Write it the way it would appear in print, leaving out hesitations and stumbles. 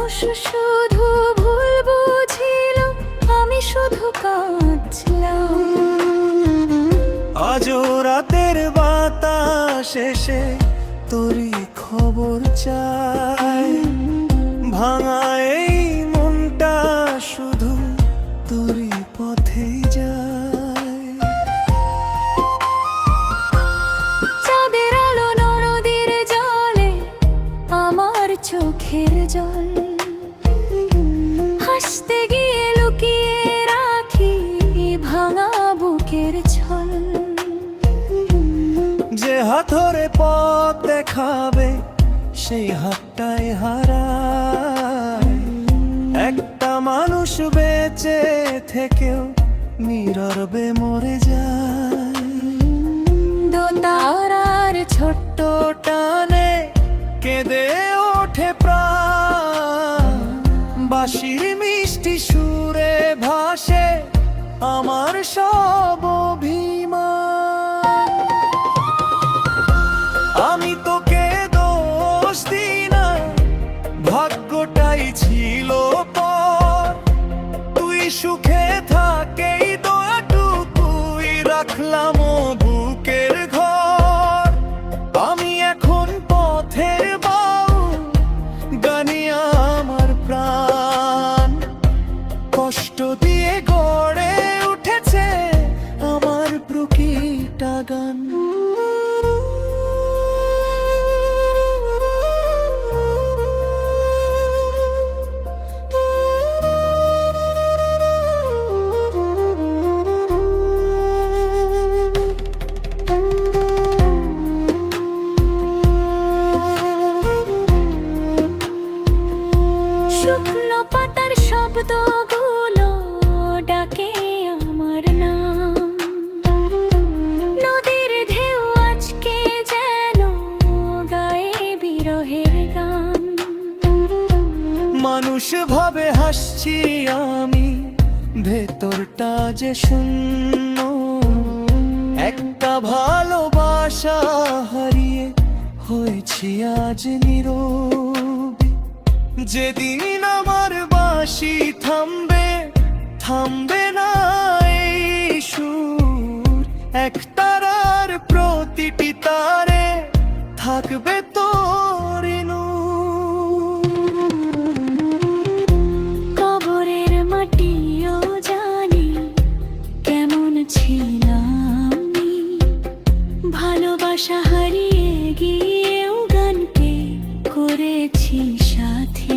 শুধু ভুল বুঝিল, আমি শুধু কাঁদছিলাম। আজও রাতের বাতাস এসে তোরই খবর চাই, ভাঙা এই মনটা শুধু তোরই পথেই যায়। চাঁদের আলো নদীর জলে আমার চোখের জল, হাসতে গিয়ে লুকিয়ে রাখি ভাঙা বুকের ছল। যে হাত ধরে পথ দেখাবে সেই হাতটাই হারায়, একটা মানুষ বেঁচে থেকেও নীরবে মরে যায়। দোতারার ছোট্ট টানে কেঁদে ওঠে প্রাণ, বাঁশির মিষ্টি সুরে ভাসে আমার সব অভিমান। আমি তোকে দোষ দিই না, ভাগ্যটাই ছিল পর। তুই সুখে থাকেই দোয়াটুকুই রাখলাম ও বুকের ঘর। আমি এখন পথের বাউল, গানি আমার প্রাণ। কষ্ট দিয়ে গড়ে উঠেছে আমার প্রকৃতা গান। শুকনো পাতার শব্দগুলো ডাকে আমার নাম, নদীর ঢেউ আজকে যেন গায়ে বিরহের গান। মানুষ ভাবে হাসছি আমি, ভেতরটা যে শূন্য। একটা ভালোবাসা হারিয়ে হয়েছি আজ নীরবী। যেদিন আমার বাঁশি থামবে, থামবে না এই সুর। এক তারার প্রতিটি তারে থাকবে তোর নূর। কবরের মাটিও জানি কেমন ছিলাম আমি, ভালোবাসা হারিয়ে গিয়েও গানকে করেছি সাথী।